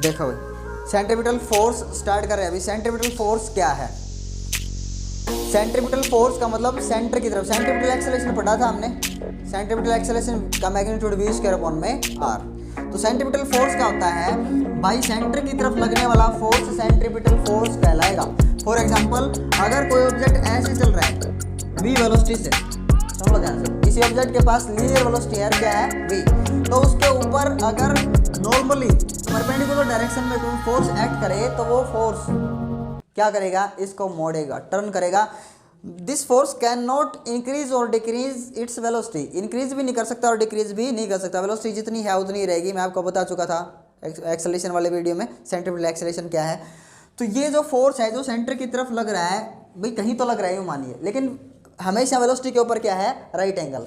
देखो भाई, centripetal force start कर रहे हैं अभी। सेंट्रीपिटल फोर्स क्या है? सेंट्रीपिटल फोर्स का मतलब सेंटर की तरफ। सेंट्रीपिटल एक्सेलरेशन पढ़ा था हमने। सेंट्रीपिटल एक्सेलरेशन का मैग्नीट्यूड v स्क्वायर अपॉन में r। तो सेंट्रीपिटल फोर्स क्या होता है भाई? सेंटर की तरफ लगने वाला फोर्स सेंट्रीपिटल फोर्स कहलाएगा। फॉर एग्जांपल, अगर कोई ऑब्जेक्ट ऐसे चल रहा है v वेलोसिटी से, समझ लो ध्यान से, किसी ऑब्जेक्ट के पास लीनियर वेलोसिटी है, क्या है v, तो उसके ऊपर अगर नॉर्मली परपेंडिकुलर डायरेक्शन में कोई फोर्स एक्ट करे तो वो फोर्स क्या करेगा? इसको मोड़ेगा, टर्न करेगा। This force can not increase और डिक्रीज इट्स वेलोसिटी। इंक्रीज भी नहीं कर सकता और डिक्रीज भी नहीं कर सकता। वेलोसिटी जितनी है उतनी रहेगी। मैं आपको बता चुका था एक्सेलरेशन वाले वीडियो में सेंट्रीपिटल एक्सेलरेशन क्या है। तो ये जो फोर्स है जो सेंटर की तरफ लग रहा है भाई, कहीं तो लग रहा है यूँ मानिए, लेकिन हमेशा वेलोसिटी के ऊपर क्या है? Right angle.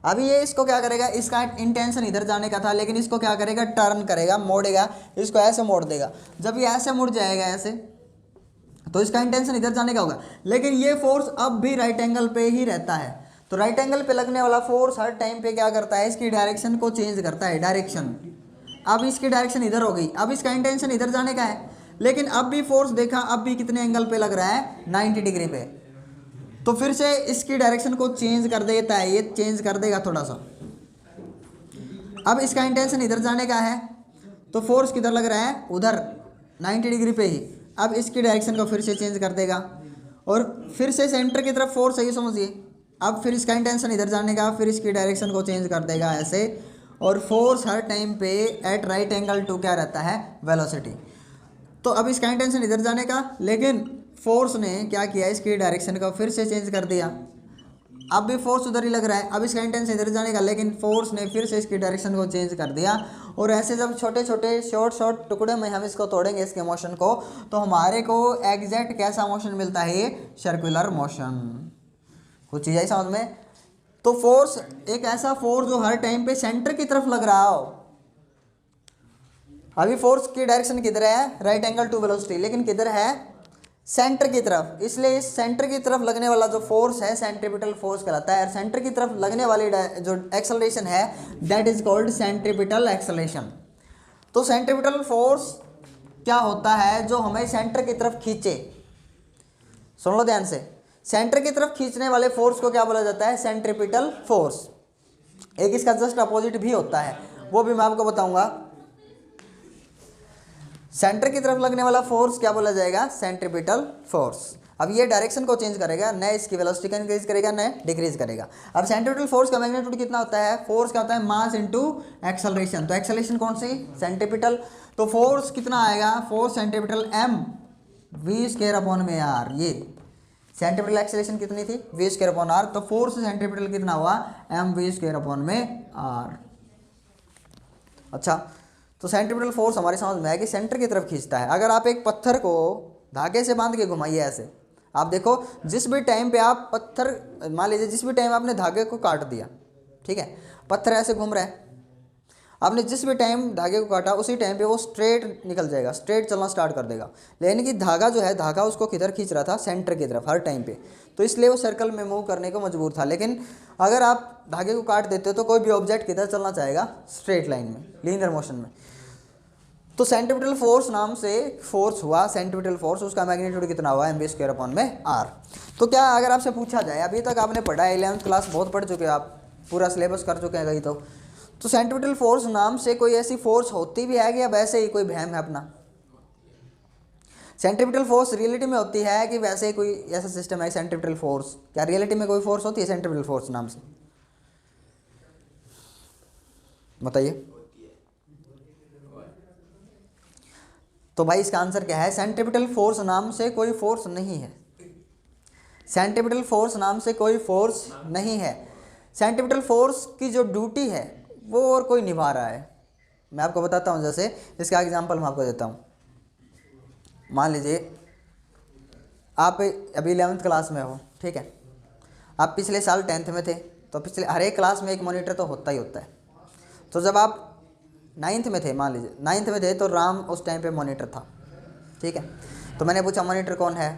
अभी ये इसको क्या करेगा? इसका इंटेंशन इधर जाने का था, लेकिन इसको क्या करेगा? टर्न करेगा, मोड़ेगा, इसको ऐसे मोड़ देगा। जब ये ऐसे मुड़ जाएगा ऐसे, तो इसका इंटेंशन इधर जाने का होगा, लेकिन ये फोर्स अब भी राइट एंगल पे ही रहता है। तो राइट एंगल पे लगने वाला फोर्स हर टाइम पे क्या करता है? इसकी डायरेक्शन को चेंज करता है, डायरेक्शन। अब इसकी डायरेक्शन इधर हो गई, अब इसका इंटेंशन इधर जाने का है, लेकिन अब भी फोर्स देखा, अब भी कितने एंगल पे लग रहा है? 90 डिग्री पे। तो फिर से इसकी डायरेक्शन को चेंज कर देता है, ये चेंज कर देगा थोड़ा सा। अब इसका इंटेंशन इधर जाने का है, तो फोर्स किधर लग रहा है? उधर 90 डिग्री पे ही। अब इसकी डायरेक्शन को फिर से चेंज कर देगा और फिर से सेंटर की तरफ फोर्स है, ये समझिए। अब फिर इसका इंटेंशन इधर जाने का, फिर इसकी डायरेक्शन को चेंज कर देगा ऐसे, और फोर्स हर टाइम पे एट राइट एंगल टू क्या रहता है? वेलोसिटी। तो अब इसका इंटेंशन इधर जाने का, लेकिन फोर्स ने क्या किया? इसकी डायरेक्शन को फिर से चेंज कर दिया। अब भी फोर्स उधर ही लग रहा है, अब इसका इंटेंशन इधर जाने का, लेकिन फोर्स ने फिर से इसकी डायरेक्शन को चेंज कर दिया। और ऐसे जब छोटे छोटे शॉर्ट टुकड़े में हम इसको तोड़ेंगे इसके मोशन को, तो हमारे को एग्जैक्ट कैसा मोशन मिलता है? ये सर्कुलर मोशन। कुछ चीज़ आई समझ में? तो फोर्स एक ऐसा फोर्स जो हर टाइम पे सेंटर की तरफ लग रहा हो। अभी फोर्स की डायरेक्शन किधर है? राइट एंगल टू वेलोसिटी, लेकिन किधर है? सेंटर की तरफ। इसलिए इस सेंटर की तरफ लगने वाला जो फोर्स है सेंट्रीपिटल फोर्स कहलाता है। और सेंटर की तरफ लगने वाली जो एक्सेलरेशन है that is called centripetal acceleration. तो सेंट्रीपिटल फोर्स क्या होता है? जो हमें सेंटर की तरफ खींचे। सुन लो ध्यान से, सेंटर की तरफ खींचने वाले फोर्स को क्या बोला जाता है? Centripetal force. एक इसका जस्ट अपोजिट भी होता है, वो भी मैं आपको बताऊंगा। सेंटर की तरफ लगने वाला फोर्स क्या बोला जाएगा? Centripetal force. अब ये डायरेक्शन को चेंज करेगा, न इसकी वेलोसिटी का इंक्रीज करेगा, न डिक्रीज करेगा। अब सेंट्रीपिटल फोर्स का मैग्नीट्यूड कितना होता है? फोर्स क्या होता है? Mass into acceleration. तो एक्सेलरेशन कौन सी? सेंट्रीपिटल। तो फोर्स कितना आएगा? Force centripetal m v square upon में r। ये सेंट्रीपिटल एक्सेलरेशन कितनी थी? v square upon r। तो फोर्स सेंट्रीपिटल कितना हुआ? m v स्क्वायर अपॉन में r। अच्छा, तो सेंट्रीपिटल फोर्स हमारे समझ में है कि सेंटर की तरफ खींचता है। अगर आप एक पत्थर को धागे से बांध के घुमाइए ऐसे, आप देखो जिस भी टाइम पे आप पत्थर, मान लीजिए जिस भी टाइम आपने धागे को काट दिया, ठीक है, पत्थर ऐसे घूम रहा है, आपने जिस भी टाइम धागे को काटा उसी टाइम पे वो स्ट्रेट निकल जाएगा, स्ट्रेट चलना स्टार्ट कर देगा। यानी कि धागा जो है, धागा उसको किधर खींच रहा था? सेंटर की तरफ हर टाइम पे। तो इसलिए वो सर्कल में मूव करने को मजबूर था। लेकिन अगर आप धागे को काट देते हो तो कोई भी ऑब्जेक्ट किधर चलना चाहेगा? स्ट्रेट लाइन में, लीनियर मोशन में। तो सेंट्रीपिटल फोर्स नाम से फोर्स हुआ, सेंट्रीपिटल फोर्स, उसका मैग्नीट्यूड कितना हुआ? mv स्क्वायर अपॉन में r। तो क्या अगर आपसे पूछा जाए, अभी तक आपने पढ़ा है, 11th क्लास बहुत पढ़ चुके हैं आप, पूरा सिलेबस कर चुके हैं कहीं, तो सेंट्रीपिटल फोर्स नाम से कोई ऐसी फोर्स होती भी है कि या वैसे ही कोई वहम है अपना? सेंट्रीपिटल फोर्स रियलिटी में होती है कि वैसे ही कोई ऐसा सिस्टम है सेंट्रीपिटल फोर्स? क्या रियलिटी में कोई फोर्स होती है सेंट्रीपिटल फोर्स नाम से? बताइए। तो भाई इसका आंसर क्या है? सेंट्रीपिटल फोर्स नाम से कोई फोर्स नहीं है। सेंट्रीपिटल फोर्स नाम से कोई फोर्स नहीं है। सेंट्रीपिटल फोर्स की जो ड्यूटी है वो और कोई निभा रहा है। मैं आपको बताता हूँ, जैसे इसका एग्जांपल मैं आपको देता हूँ। मान लीजिए आप अभी 11th क्लास में हो, ठीक है, आप पिछले साल 10th में थे, तो पिछले हर एक क्लास में एक मॉनिटर तो होता ही होता है। तो जब आप 9th में थे, मान लीजिए 9th में थे, तो राम उस टाइम पे मॉनिटर था, ठीक है। तो मैंने पूछा मॉनिटर कौन है,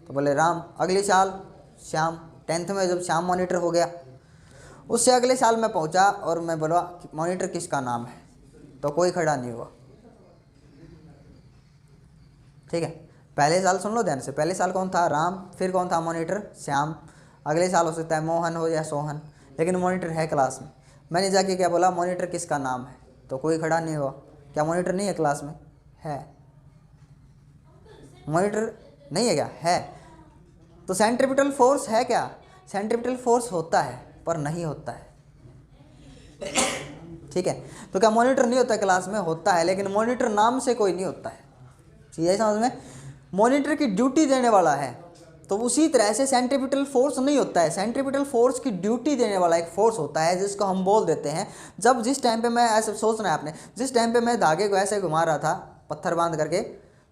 तो बोले राम। अगले साल श्याम, 10th में जब श्याम मॉनिटर हो गया, उससे अगले साल मैं पहुंचा और मैं बोला मॉनिटर किसका नाम है, तो कोई खड़ा नहीं हुआ। ठीक है, पहले साल सुन लो ध्यान से, पहले साल कौन था? राम, फिर कौन था मॉनिटर? श्याम, अगले साल हो सकता है मोहन हो या सोहन, लेकिन मॉनिटर है क्लास में। मैंने जाके क्या बोला? मॉनिटर किसका नाम है? तो कोई खड़ा नहीं हुआ। क्या मॉनिटर नहीं है क्लास में? है। मॉनिटर नहीं है क्या? है। तो सेंट्रीपिटल फोर्स है क्या? सेंट्रीपिटल फोर्स होता है पर नहीं होता है। ठीक है, तो क्या मॉनिटर नहीं होता क्लास में? होता है, लेकिन मॉनिटर नाम से कोई नहीं होता है। ठीक है समझ में? मॉनिटर की ड्यूटी देने वाला है। तो उसी तरह से सेंट्रीपिटल फोर्स नहीं होता है। सेंट्रीपिटल फोर्स की ड्यूटी देने वाला एक फोर्स होता है जिसको हम बोल देते हैं, जब जिस टाइम पे मैं ऐसे सोचना है आपने, जिस टाइम पे मैं धागे को ऐसे घुमा रहा था पत्थर बांध करके,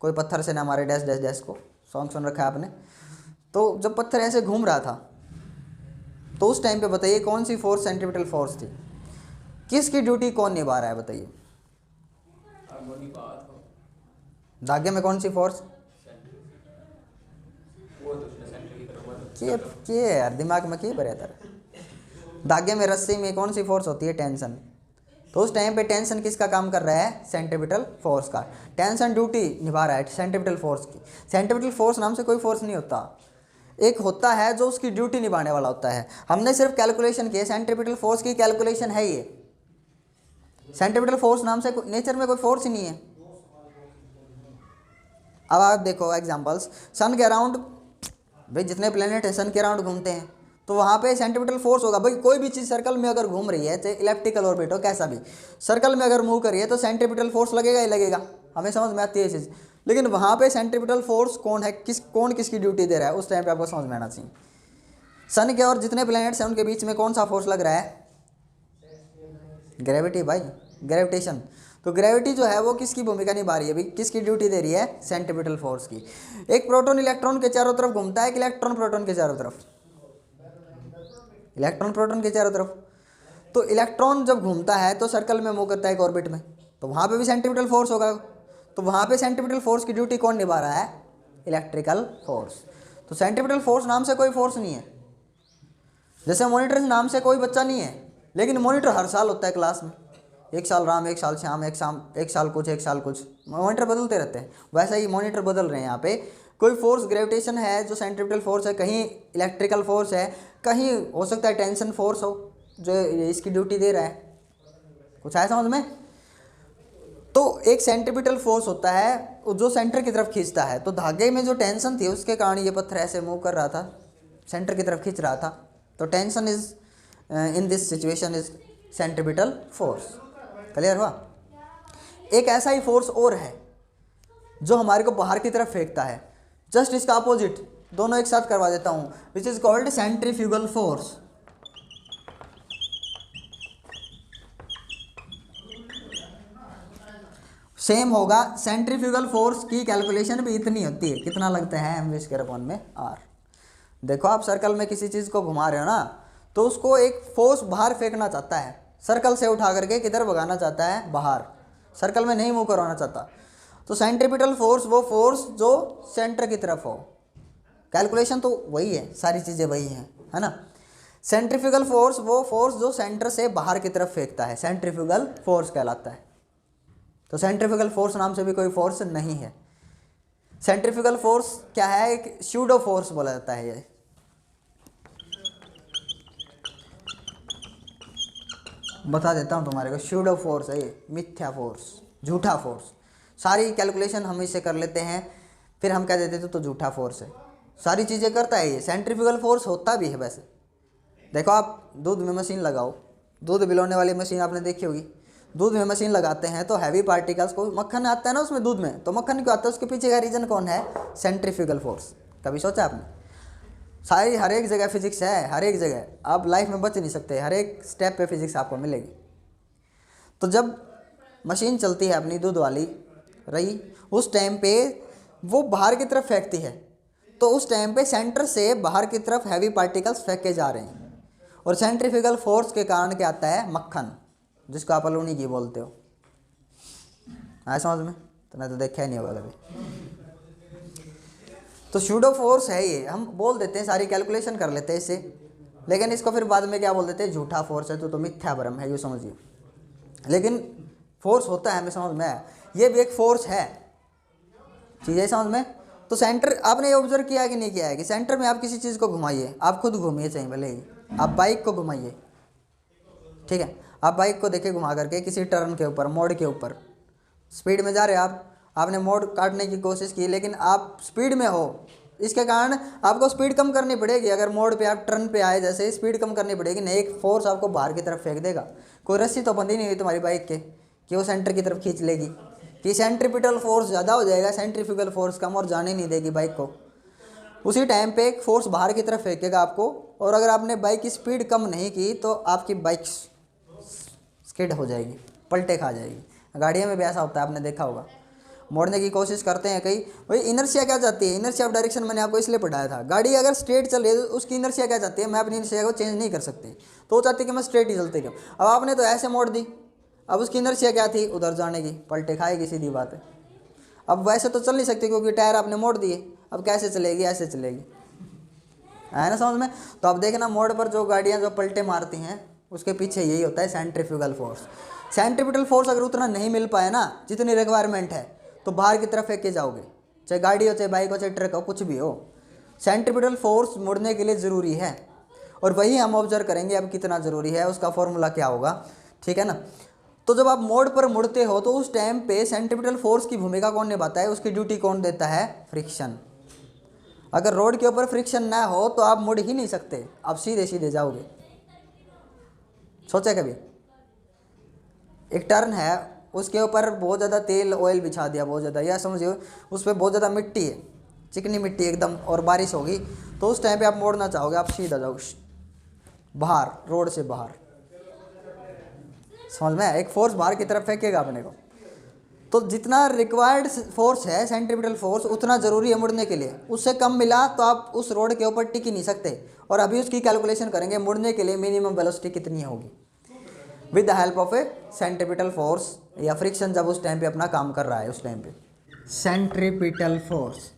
कोई पत्थर से ना मारे डैश डैश डैश को, सॉन्ग सुन रखा है आपने, तो जब पत्थर ऐसे घूम रहा था तो उस टाइम पे बताइए कौन सी फोर्स सेंट्रीपिटल फोर्स थी? किसकी ड्यूटी कौन निभा रहा है बताइए? धागे में कौन सी फोर्स? के यार दिमाग में क्या भरा था? धागे में, रस्सी में कौन सी फोर्स होती है? टेंशन। तो उस टाइम पे टेंशन किसका काम कर रहा है? सेंट्रीपिटल फोर्स का। टेंशन ड्यूटी निभा रहा है सेंट्रीपिटल फोर्स की। सेंट्रीपिटल फोर्स नाम से कोई फोर्स नहीं होता, एक होता है जो उसकी ड्यूटी निभाने वाला होता है। हमने सिर्फ कैलकुलेशन की है, सेंट्रीपिटल फोर्स की कैलकुलेशन है ये। सेंट्रीपिटल फोर्स नाम से नेचर में कोई फोर्स ही नहीं है। अब आप देखो एग्जांपल्स, सन के अराउंड, भाई जितने प्लेनेट है सन के अराउंड घूमते हैं, तो वहाँ पे सेंट्रीपिटल फोर्स होगा। भाई कोई भी चीज़ सर्कल में अगर घूम रही है, चाहे इलेप्टिकल ऑर्बिट हो कैसा भी, सर्कल में अगर मूव कर रही है तो सेंट्रीपिटल फोर्स लगेगा ही लगेगा, हमें समझ में आती है ये चीज़। लेकिन वहाँ पे सेंट्रीपिटल फोर्स कौन है, कौन किसकी ड्यूटी दे रहा है, उस टाइम पे आपको समझ में आना चाहिए। सन के और जितने प्लैनेट्स हैं उनके बीच में कौन सा फोर्स लग रहा है? ग्रेविटी भाई, ग्रेविटेशन। तो ग्रेविटी जो है वो किसकी भूमिका निभा रही है भाई? किसकी ड्यूटी दे रही है? सेंट्रीपिटल फोर्स की। एक प्रोटॉन इलेक्ट्रॉन के चारों तरफ घूमता है कि इलेक्ट्रॉन प्रोटॉन के चारों तरफ? इलेक्ट्रॉन प्रोटॉन के चारों तरफ। तो इलेक्ट्रॉन जब घूमता है तो सर्कल में मूव करता है एक ऑर्बिट में, तो वहाँ पे भी सेंट्रीपिटल फोर्स होगा। तो वहाँ पे सेंट्रीपिटल फोर्स की ड्यूटी कौन निभा रहा है? Electrical force. तो सेंट्रीपिटल फोर्स नाम से कोई फोर्स नहीं है। जैसे मॉनिटर नाम से कोई बच्चा नहीं है, लेकिन मॉनिटर हर साल होता है क्लास में। एक साल राम, एक साल श्याम, एक साल कुछ, एक साल कुछ, मॉनिटर बदलते रहते हैं। वैसा ही मॉनिटर बदल रहे हैं। यहाँ पे कोई फोर्स ग्रेविटेशन है जो सेंट्रीपिटल फोर्स है, कहीं इलेक्ट्रिकल फोर्स है, कहीं हो सकता है टेंशन फोर्स हो जो इसकी ड्यूटी दे रहा है। कुछ आया समझ में? तो एक सेंट्रीपिटल फोर्स होता है जो सेंटर की तरफ खींचता है। तो धागे में जो टेंशन थी उसके कारण ये पत्थर ऐसे मूव कर रहा था, सेंटर की तरफ खींच रहा था। तो tension is in this situation is centripetal force. Clear हुआ? एक ऐसा ही फोर्स और है जो हमारे को बाहर की तरफ फेंकता है, जस्ट इसका अपोजिट, दोनों एक साथ करवा देता हूं, which is called centrifugal force. Same होगा। सेंट्रीफ्यूगल फोर्स की कैलकुलेशन भी इतनी होती है, कितना लगता है? mv² में r। देखो आप सर्कल में किसी चीज़ को घुमा रहे हो ना, तो उसको एक फोर्स बाहर फेंकना चाहता है, सर्कल से उठा करके किधर भगाना चाहता है? बाहर, सर्कल में नहीं मूव करवाना चाहता। तो सेंट्रीपिटल फोर्स वो फोर्स जो सेंटर की तरफ हो। कैलकुलेशन तो वही है, सारी चीज़ें वही हैं, है ना। सेंट्रीफ्यूगल फोर्स वो फोर्स जो सेंटर से बाहर की तरफ फेंकता है, सेंट्रीफ्यूगल फोर्स कहलाता है। तो सेंट्रीफ्यूगल फोर्स नाम से भी कोई फोर्स नहीं है। सेंट्रीफ्यूगल फोर्स क्या है? एक स्यूडो फोर्स बोला जाता है। ये बता देता हूँ तुम्हारे को, स्यूडो फोर्स है ये, मिथ्या फोर्स, झूठा फोर्स। सारी कैलकुलेशन हम इससे कर लेते हैं, फिर हम कह देते थे तो झूठा फोर्स है। सारी चीज़ें करता है ये। सेंट्रीफ्यूगल फोर्स होता भी है वैसे। देखो आप दूध में मशीन लगाओ, दूध बिलोने वाली मशीन आपने देखी होगी। दूध में मशीन लगाते हैं तो हैवी पार्टिकल्स को, मक्खन आता है ना उसमें दूध में, तो मक्खन क्यों आता है? उसके पीछे का रीजन कौन है? Centrifugal force. कभी सोचा आपने? सारी हर एक जगह फिजिक्स है, हर एक जगह। आप लाइफ में बच नहीं सकते, हर एक स्टेप पे फिजिक्स आपको मिलेगी। तो जब मशीन चलती है अपनी दूध वाली रही, उस टाइम पे वो बाहर की तरफ फेंकती है, तो उस टाइम पे सेंटर से बाहर की तरफ हैवी पार्टिकल्स फेंके जा रहे हैं, और सेंट्रीफ्यूगल फोर्स के कारण क्या आता है? मक्खन, जिसको आप अलूनी घी बोलते हो। आया समझ में? तो मैं तो देखा ही नहीं होगा कभी। तो स्यूडो फोर्स है ये, हम बोल देते हैं, सारी कैलकुलेशन कर लेते हैं इससे, लेकिन इसको फिर बाद में क्या बोल देते हैं? झूठा फोर्स है। तो मिथ्या भ्रम है, यूँ समझिए। लेकिन फोर्स होता है, हमें समझ में आया। ये भी एक फोर्स है, चीज़ है समझ में। तो सेंटर आपने ये ऑब्जर्व किया है कि नहीं किया है कि सेंटर में आप किसी चीज़ को घुमाइए, आप खुद घूमिए चाहिए भले ही, आप बाइक को घुमाइए, ठीक है, आप बाइक को देखिए घुमा करके किसी टर्न के ऊपर, मोड़ के ऊपर, स्पीड में जा रहे आप, आपने मोड़ काटने की कोशिश की लेकिन आप स्पीड में हो, इसके कारण आपको स्पीड कम करनी पड़ेगी। अगर मोड़ पे आप टर्न पे आए जैसे स्पीड कम करनी पड़ेगी, नहीं एक फोर्स आपको बाहर की तरफ फेंक देगा। कोई रस्सी तो बंधी नहीं हुई तुम्हारी बाइक के कि वो सेंटर की तरफ खींच लेगी, कि सेंट्रीपिटल फोर्स ज़्यादा हो जाएगा, सेंट्रीफ्यूगल फोर्स कम और जाने नहीं देगी बाइक को। उसी टाइम पे एक फोर्स बाहर की तरफ फेंकेगा आपको, और अगर आपने बाइक की स्पीड कम नहीं की तो आपकी बाइक स्किड हो जाएगी, पलटे खा जाएगी। गाड़ियों में भी ऐसा होता है, आपने देखा होगा, मोड़ने की कोशिश करते हैं कई, भाई इनर्शिया क्या चाहती है, इनर्शिया ऑफ डायरेक्शन मैंने आपको इसलिए पढ़ाया था। गाड़ी अगर स्ट्रेट चल रही है तो उसकी इनर्शिया क्या चाहती है, मैं अपनी इनर्शिया को चेंज नहीं कर सकती, तो वो चाहती है कि मैं स्ट्रेट ही चलती रहूँ। अब आपने तो ऐसे मोड़ दी, अब उसकी इनर्शिया क्या थी, उधर जाने की, पलटे खाएगी, सीधी बात है। अब वैसे तो चल नहीं सकती क्योंकि टायर आपने मोड़ दिए, अब कैसे चलेगी, ऐसे चलेगी, है ना समझ में। तो अब देखना मोड़ पर जो गाड़ियाँ जो पलटे मारती हैं उसके पीछे यही होता है सेंट्रीफ्यूगल फोर्स। सेंट्रीपिटल फोर्स अगर उतना नहीं मिल पाए ना, जितनी रिक्वायरमेंट है, तो बाहर की तरफ फेंक के जाओगे, चाहे गाड़ी हो, चाहे बाइक हो, चाहे ट्रक हो, कुछ भी हो। सेंट्रीपिटल फोर्स मुड़ने के लिए ज़रूरी है, और वही हम ऑब्जर्व करेंगे अब कितना ज़रूरी है, उसका फॉर्मूला क्या होगा, ठीक है ना। तो जब आप मोड़ पर मुड़ते हो तो उस टाइम पे सेंट्रीपिटल फोर्स की भूमिका कौन निभाता है, उसकी ड्यूटी कौन देता है, फ्रिक्शन। अगर रोड के ऊपर फ्रिक्शन ना हो तो आप मुड़ ही नहीं सकते, आप सीधे सीधे जाओगे। सोचा कभी, एक टर्न है, उसके ऊपर बहुत ज़्यादा तेल ऑयल बिछा दिया, बहुत ज़्यादा, या समझिए उस पर बहुत ज़्यादा मिट्टी है, चिकनी मिट्टी एकदम, और बारिश होगी, तो उस टाइम पे आप मोड़ना चाहोगे, आप सीधा जाओगे बाहर, रोड से बाहर, समझ में, एक फोर्स बाहर की तरफ फेंकेगा अपने को। तो जितना रिक्वायर्ड फोर्स है सेंट्रीपिटल फोर्स, उतना ज़रूरी है मुड़ने के लिए, उससे कम मिला तो आप उस रोड के ऊपर टिक ही नहीं सकते। और अभी उसकी कैलकुलेशन करेंगे, मुड़ने के लिए मिनिमम वेलोसिटी कितनी होगी with the help of A centripetal force, या फ्रिक्शन जब उस टाइम पे अपना काम कर रहा है, उस टाइम पे सेंट्रीपिटल फोर्स।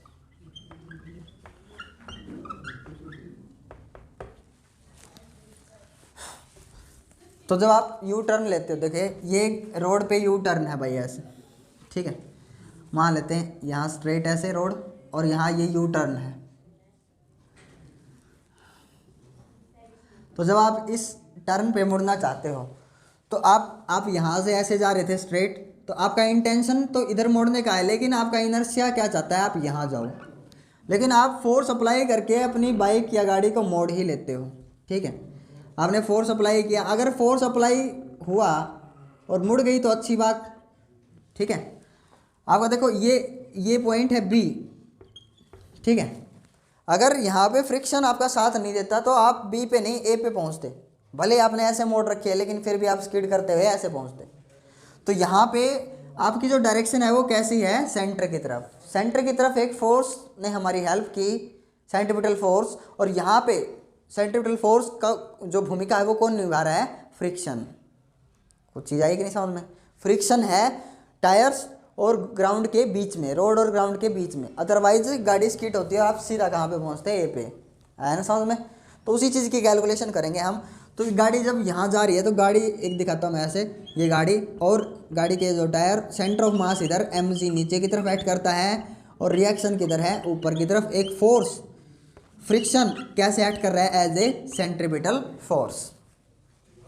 तो जब आप यू टर्न लेते हो, देखिए ये रोड पे यू टर्न है भाई ऐसे, ठीक है, मान लेते हैं यहाँ स्ट्रेट ऐसे रोड, और यहाँ ये यू टर्न है। तो जब आप इस टर्न पे मुड़ना चाहते हो तो आप यहाँ से ऐसे जा रहे थे स्ट्रेट, तो आपका इंटेंशन तो इधर मोड़ने का है, लेकिन आपका इनर्शिया क्या चाहता है, आप यहाँ जाओ, लेकिन आप फोर्स अप्लाई करके अपनी बाइक या गाड़ी को मोड़ ही लेते हो, ठीक है। आपने फोर्स अप्लाई किया, अगर फोर्स अप्लाई हुआ और मुड़ गई तो अच्छी बात, ठीक है। आपका देखो ये पॉइंट है बी, ठीक है। अगर यहाँ पे फ्रिक्शन आपका साथ नहीं देता तो आप बी पे नहीं ए पे पहुँचते, भले आपने ऐसे मोड़ रखी है लेकिन फिर भी आप स्किड करते हुए ऐसे पहुँचते। तो यहाँ पे आपकी जो डायरेक्शन है वो कैसी है, सेंटर की तरफ। सेंटर की तरफ एक फोर्स ने हमारी हेल्प की, सेंट्रीपिटल फोर्स, और यहाँ पे सेंट्रीपिटल फोर्स का जो भूमिका है वो कौन निभा रहा है, फ्रिक्शन। कुछ चीज़ आई कि नहीं समझ में, फ्रिक्शन है टायर्स और ग्राउंड के बीच में, रोड और ग्राउंड के बीच में, अदरवाइज गाड़ी स्किड होती है और आप सीधा कहाँ पे पहुँचते हैं, ए पे, आया ना समझ में। तो उसी चीज़ की कैलकुलेशन करेंगे हम। तो गाड़ी जब यहाँ जा रही है तो गाड़ी, एक दिखाता हूँ मैं ऐसे, ये गाड़ी, और गाड़ी के जो टायर, सेंटर ऑफ मास इधर mg नीचे की तरफ एक्ट करता है, और रिएक्शन किधर है, ऊपर की तरफ। एक फोर्स फ्रिक्शन कैसे एक्ट कर रहा है, एज ए सेंट्रीपिटल फोर्स,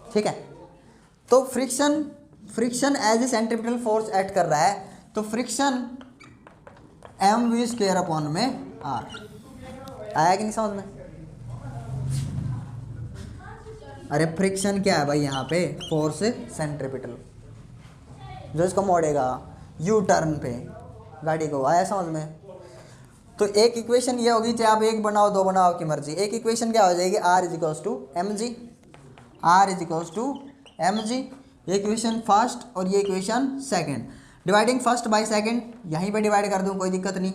ठीक है। तो friction as a centripetal force act कर रहा है, तो फ्रिक्शन mv² अपॉन में r, आया कि नहीं समझ में। अरे फ्रिक्शन क्या है भाई, यहाँ पे फोर्स सेंट्रीपिटल जो इसको मोड़ेगा यू टर्न पे गाड़ी को, आया समझ में। तो एक इक्वेशन ये होगी, चाहे आप एक बनाओ दो बनाओ आपकी मर्जी। एक इक्वेशन क्या हो जाएगी, r is equals to mg, r is equals to mg, ये इक्वेशन फर्स्ट और ये equation second. Dividing first by second, यहीं पे डिवाइड कर दूँ कोई दिक्कत नहीं।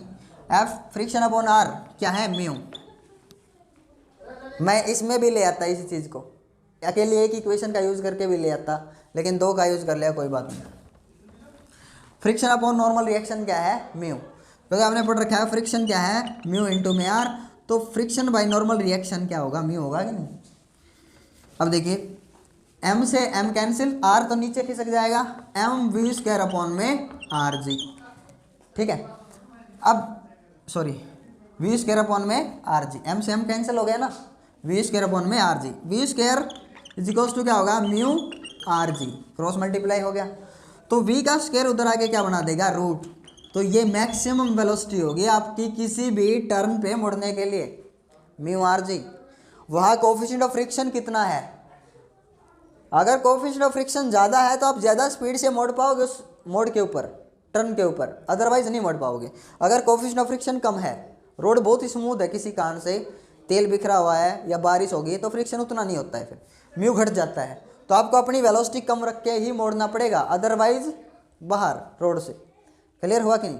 f फ्रिक्शन अपॉन r क्या है, म्यू। मैं इसमें भी ले आता इसी चीज़ को, अकेले एक इक्वेशन का यूज़ करके भी ले आता, लेकिन दो का यूज़ कर लिया, कोई बात नहीं। फ्रिक्शन अपॉन नॉर्मल रिएक्शन क्या है, म्यू। तो आपने पढ़ रखा है फ्रिक्शन क्या है, म्यू इंटू में आर। तो फ्रिक्शन बाय नॉर्मल रिएक्शन क्या होगा, म्यू होगा कि नहीं। अब देखिए m से m कैंसिल, r तो नीचे खिसक जाएगा, mv² अपॉन में rg, ठीक है। अब सॉरी, वी स्क्वायर अपॉन में आर जी, एम से एम कैंसिल हो गया ना, वी स्क्वायर अपॉन में r g, v square is equals to क्या होगा, mu r g, cross multiply हो गया। तो वी का स्क्वायर उधर आके क्या बना देगा, रूट। तो ये मैक्सिमम वेलोसिटी होगी आपकी किसी भी टर्न पे मुड़ने के लिए, म्यू आर जी। वहाँ कोफिशिएंट ऑफ फ्रिक्शन कितना है, अगर कोफिशिएंट ऑफ फ्रिक्शन ज़्यादा है तो आप ज़्यादा स्पीड से मोड़ पाओगे उस मोड़ के ऊपर, टर्न के ऊपर, अदरवाइज नहीं मोड़ पाओगे। अगर कोफिशिएंट ऑफ फ्रिक्शन कम है, रोड बहुत ही स्मूथ है, किसी कारण से तेल बिखरा हुआ है या बारिश होगी तो फ्रिक्शन उतना नहीं होता है, फिर म्यू घट जाता है। तो आपको अपनी वेलोसिटी कम रख के ही मोड़ना पड़ेगा, अदरवाइज बाहर रोड से। क्लियर हुआ कि नहीं?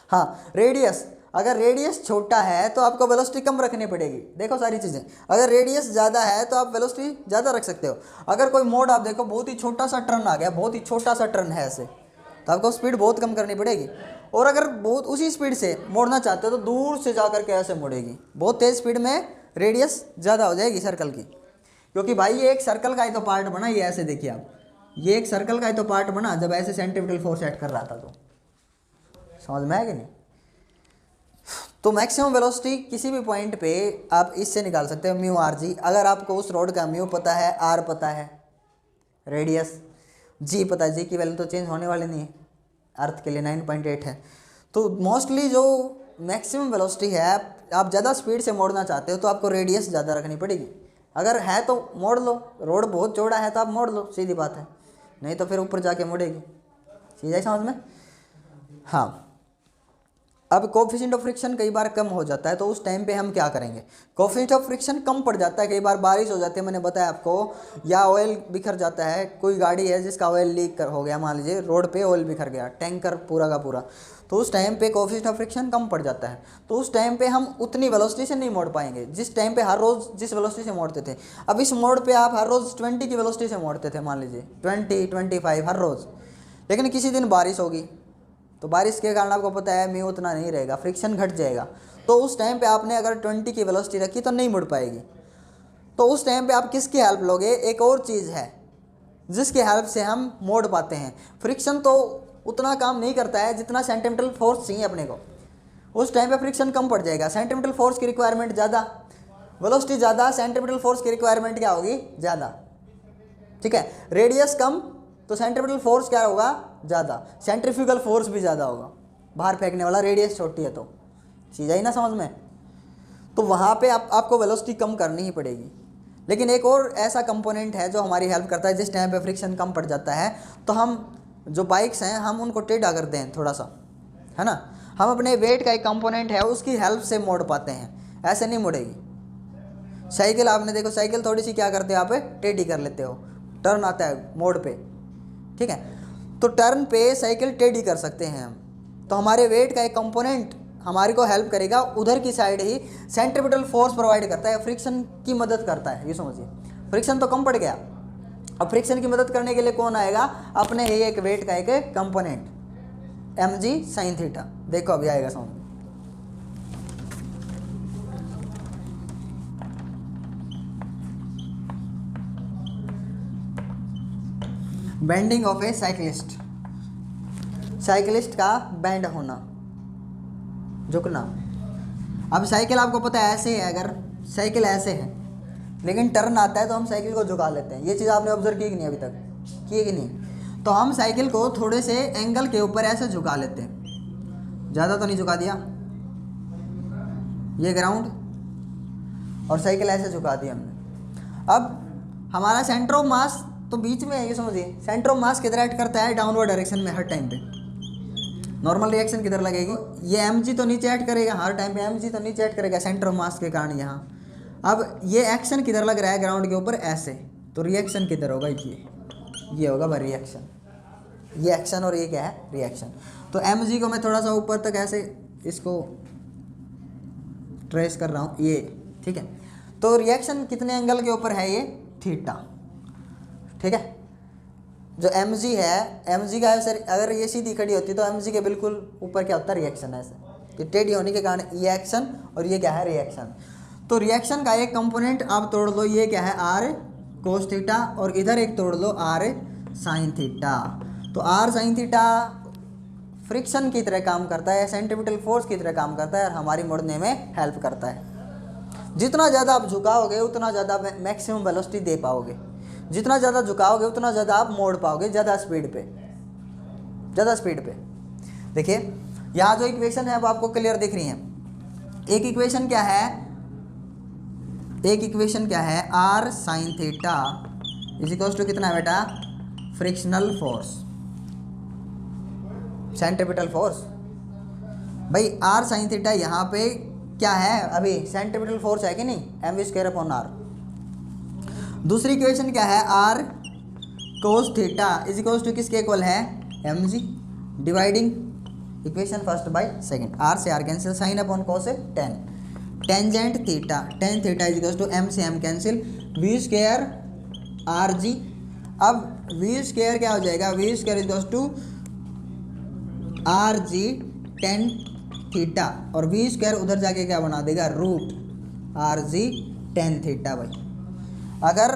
हाँ, रेडियस, अगर रेडियस छोटा है तो आपको वेलोसिटी कम रखनी पड़ेगी। देखो सारी चीज़ें, अगर रेडियस ज़्यादा है तो आप वेलोसिटी ज़्यादा रख सकते हो। अगर कोई मोड आप देखो बहुत ही छोटा सा टर्न आ गया, बहुत ही छोटा सा टर्न है ऐसे, तो आपको स्पीड बहुत कम करनी पड़ेगी। और अगर बहुत उसी स्पीड से मोड़ना चाहते हो तो दूर से जा कर के ऐसे मुड़ेगी, बहुत तेज़ स्पीड में रेडियस ज़्यादा हो जाएगी सर्कल की। क्योंकि भाई ये एक सर्कल का ही तो पार्ट बना, ये ऐसे देखिए आप, ये एक सर्कल का ही तो पार्ट बना जब ऐसे सेंट्रीफ्यूगल फोर्स ऐड कर रहा था। तो समझ में आया कि नहीं? तो मैक्सिमम वेलोसिटी किसी भी पॉइंट पे आप इससे निकाल सकते हो, म्यू आर जी। अगर आपको उस रोड का म्यू पता है, आर पता है, रेडियस, जी पता है, जी की वैल्यू तो चेंज होने वाली नहीं है, अर्थ के लिए 9.8 है। तो मोस्टली जो मैक्सिमम वेलोसिटी है, आप ज़्यादा स्पीड से मोड़ना चाहते हो तो आपको रेडियस ज़्यादा रखनी पड़ेगी। अगर है तो मोड़ लो, रोड बहुत चौड़ा है तो आप मोड़ लो, सीधी बात है, नहीं तो फिर ऊपर जाके मुड़ेगी। सीधा ही समझ में? हाँ, अब कोफिशिएंट ऑफ फ्रिक्शन कई बार कम हो जाता है तो उस टाइम पे हम क्या करेंगे, कोफिशिएंट ऑफ फ्रिक्शन कम पड़ जाता है, कई बार बारिश हो जाती है, मैंने बताया आपको, या ऑयल बिखर जाता है, कोई गाड़ी है जिसका ऑयल लीक हो गया, मान लीजिए रोड पे ऑयल बिखर गया, टैंकर पूरा का पूरा, तो उस टाइम पे कोफिशिएंट ऑफ फ्रिक्शन कम पड़ जाता है। तो उस टाइम पे हम उतनी वेलोसिटी से नहीं मोड़ पाएंगे जिस टाइम पे हर रोज़ जिस वेलोसिटी से मोड़ते थे। अब इस मोड़ पे आप हर रोज़ 20 की वेलोसिटी से मोड़ते थे, मान लीजिए 20-25 हर रोज़, लेकिन किसी दिन बारिश होगी तो बारिश के कारण आपको पता है म्यू उतना नहीं रहेगा, फ्रिक्शन घट जाएगा। तो उस टाइम पे आपने अगर 20 की वेलोसिटी रखी तो नहीं मुड़ पाएगी। तो उस टाइम पे आप किसकी हेल्प लोगे, एक और चीज़ है जिसकी हेल्प से हम मोड़ पाते हैं। फ्रिक्शन तो उतना काम नहीं करता है जितना सेंटीमीटल फोर्स चाहिए अपने को, उस टाइम पे फ्रिक्शन कम पड़ जाएगा। सेंटीमीटल फोर्स की रिक्वायरमेंट ज़्यादा, वेलोसिटी ज़्यादा, सेंटीमीटल फोर्स की रिक्वायरमेंट क्या होगी, ज़्यादा। ठीक है, रेडियस कम तो सेंट्रीफ्यूगल फोर्स क्या होगा, ज़्यादा, सेंट्रीफ्यूगल फोर्स भी ज़्यादा होगा, बाहर फेंकने वाला, रेडियस छोटी है तो चीज़ आई ना समझ में। तो वहाँ पे आपको वेलोसिटी कम करनी ही पड़ेगी। लेकिन एक और ऐसा कंपोनेंट है जो हमारी हेल्प करता है, जिस टाइम पे फ्रिक्शन कम पड़ जाता है तो हम जो बाइक्स हैं हम उनको टेढ़ा करते हैं थोड़ा सा, है ना, हम अपने वेट का एक कंपोनेंट है उसकी हेल्प से मोड़ पाते हैं, ऐसे नहीं मुड़ेगी। साइकिल आपने देखो, साइकिल थोड़ी सी क्या करते हो आप, टेढ़ी कर लेते हो, टर्न आता है मोड़ पे, ठीक है, तो टर्न पे साइकिल टेढ़ी कर सकते हैं हम। तो हमारे वेट का एक कंपोनेंट हमारे को हेल्प करेगा, उधर की साइड ही सेंट्रीपिटल फोर्स प्रोवाइड करता है, फ्रिक्शन की मदद करता है। ये समझिए, फ्रिक्शन तो कम पड़ गया, अब फ्रिक्शन की मदद करने के लिए कौन आएगा, अपने ही एक वेट का एक कंपोनेंट mg sin थीटा। देखो अभी आएगा समझ। Bending of A cyclist, cyclist का बैंड होना, झुकना। अब साइकिल आपको पता है ऐसे है, अगर साइकिल ऐसे है लेकिन टर्न आता है तो हम साइकिल को झुका लेते हैं। ये चीज़ आपने ऑब्जर्व की कि नहीं, अभी तक की कि नहीं? तो हम साइकिल को थोड़े से एंगल के ऊपर ऐसे झुका लेते हैं, ज़्यादा तो नहीं झुका दिया, ये ग्राउंड और साइकिल ऐसे झुका दी हमने। अब हमारा सेंटर ऑफ मास तो बीच में है, ये समझिए, सेंटर ऑफ मास किधर एक्ट करता है, डाउनवर्ड डायरेक्शन में हर टाइम पे। नॉर्मल रिएक्शन किधर लगेगी, ये mg तो नीचे ऐड करेगा हर टाइम पे, mg तो नीचे ऐड करेगा सेंटर ऑफ मास के कारण यहाँ। अब ये एक्शन किधर लग रहा है, ग्राउंड के ऊपर ऐसे, तो रिएक्शन किधर होगा, ये होगा भाई रिएक्शन, ये एक्शन और ये क्या है, रिएक्शन। तो mg को मैं थोड़ा सा ऊपर तक ऐसे इसको ट्रेस कर रहा हूँ, ये ठीक है। तो रिएक्शन कितने एंगल के ऊपर है, ये थीटा, ठीक है। जो mg है, mg का अगर ये सीधी खड़ी होती तो mg के बिल्कुल ऊपर क्या होता है, रिएक्शन। ऐसे ये टेढ़ी होने के कारण ये एक्शन और ये क्या है, रिएक्शन। तो रिएक्शन का एक कंपोनेंट आप तोड़ लो, ये क्या है, r cos थीटा, और इधर एक तोड़ लो r sin थीटा। तो r sin थीटा फ्रिक्शन की तरह काम करता है, सेंट्रीपिटल फोर्स की तरह काम करता है और हमारी मुड़ने में हेल्प करता है। जितना ज़्यादा आप झुकाओगे उतना ज़्यादा मैक्सिमम वेलोसिटी दे पाओगे, जितना ज़्यादा झुकाओगे उतना ज़्यादा आप मोड़ पाओगे ज़्यादा स्पीड पे। देखिए यहाँ जो इक्वेशन है वो आपको क्लियर दिख रही है। एक इक्वेशन क्या है r sine theta is equals to कितना है बेटा, फ्रिक्शनल फोर्स, सेंट्रीपिटल फोर्स। भाई आर साइन थीटा यहाँ पे क्या है, अभी सेंट्रीपिटल फोर्स है कि नहीं, mv² अपॉन आर। दूसरी इक्वेशन क्या है, R cos theta is equals to किसके इक्वल है, mg, dividing equation first by second. R से R cancel, sine upon cos है tan, tangent theta, tan theta is equals to m से m cancel, v² rg। अब v² क्या हो जाएगा, v² is equals to rg tan theta, और v² उधर जाके क्या बना देगा, रूट rg टेन थीटा। भाई अगर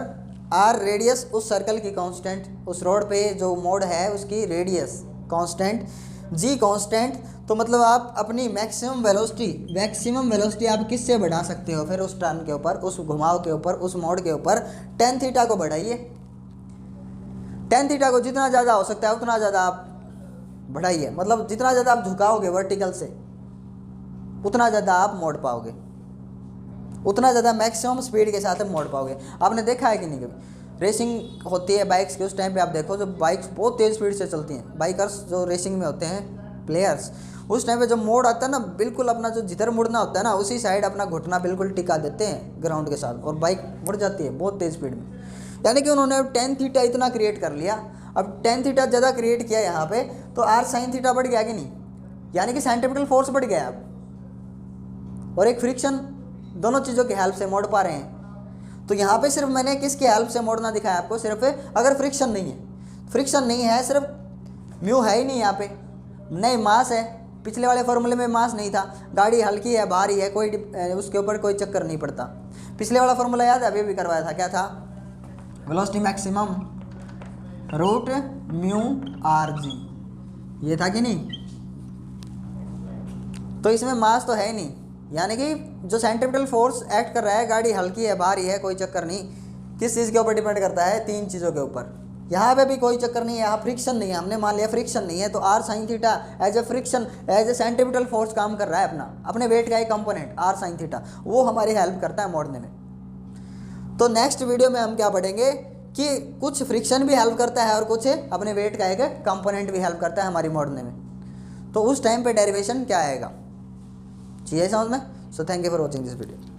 r रेडियस उस सर्कल की कांस्टेंट, उस रोड पे जो मोड है उसकी रेडियस कांस्टेंट, g कांस्टेंट, तो मतलब आप अपनी मैक्सिमम वेलोसिटी आप किससे बढ़ा सकते हो, फिर उस टर्न के ऊपर, उस घुमाव के ऊपर, उस मोड के ऊपर टेन थीटा को बढ़ाइए। टेन थीटा को जितना ज़्यादा हो सकता है उतना ज़्यादा आप बढ़ाइए, मतलब जितना ज़्यादा आप झुकाओगे वर्टिकल से उतना ज़्यादा आप मोड़ पाओगे, उतना ज़्यादा मैक्सिमम स्पीड के साथ मोड़ पाओगे। आपने देखा है कि नहीं, कभी रेसिंग होती है बाइक्स की, उस टाइम पे आप देखो जब बाइक्स बहुत तेज़ स्पीड से चलती हैं, बाइकर्स जो रेसिंग में होते हैं प्लेयर्स, उस टाइम पे जब मोड़ आता है ना, बिल्कुल अपना जो जिधर मुड़ना होता है ना उसी साइड अपना घुटना बिल्कुल टिका देते हैं ग्राउंड के साथ, और बाइक मुड़ जाती है बहुत तेज़ स्पीड में। यानी कि उन्होंने टेन थीटा इतना क्रिएट कर लिया। अब टेन थीटा ज़्यादा क्रिएट किया यहाँ पे, तो आर साइन थीटा बढ़ गया कि नहीं, यानी कि सेंट्रीपिटल फोर्स बढ़ गया अब, और एक फ्रिक्शन, दोनों चीज़ों की हेल्प से मोड़ पा रहे हैं। तो यहाँ पे सिर्फ मैंने किसकी हेल्प से मोड़ना दिखाया आपको, सिर्फ अगर फ्रिक्शन नहीं है, सिर्फ म्यू है ही नहीं यहाँ पे, नहीं मास है, पिछले वाले फॉर्मूले में मास नहीं था, गाड़ी हल्की है भारी है, कोई उसके ऊपर कोई चक्कर नहीं पड़ता। पिछले वाला फॉर्मूला याद है, अभी भी करवाया था, क्या था, velocity maximum root mu rg, ये था कि नहीं। तो इसमें मास तो है ही नहीं, यानी कि जो सेंट्रीपिटल फोर्स एक्ट कर रहा है, गाड़ी हल्की है भारी है कोई चक्कर नहीं, किस चीज़ के ऊपर डिपेंड करता है, तीन चीज़ों के ऊपर। यहाँ पे भी कोई चक्कर नहीं है, यहाँ फ्रिक्शन नहीं है, हमने मान लिया फ्रिक्शन नहीं है, तो r sine theta as a friction, as a centripetal force काम कर रहा है, अपने वेट का एक कंपोनेंट आर साइन थीटा, वो हमारी हेल्प करता है मोड़ने में। तो नेक्स्ट वीडियो में हम क्या पढ़ेंगे कि कुछ फ्रिक्शन भी हेल्प करता है और कुछ अपने वेट का एक कंपोनेंट भी हेल्प करता है हमारी मोड़ने में। तो उस टाइम पे डेरिवेशन क्या आएगा, चाहिए समझ में। So thank you for watching this video.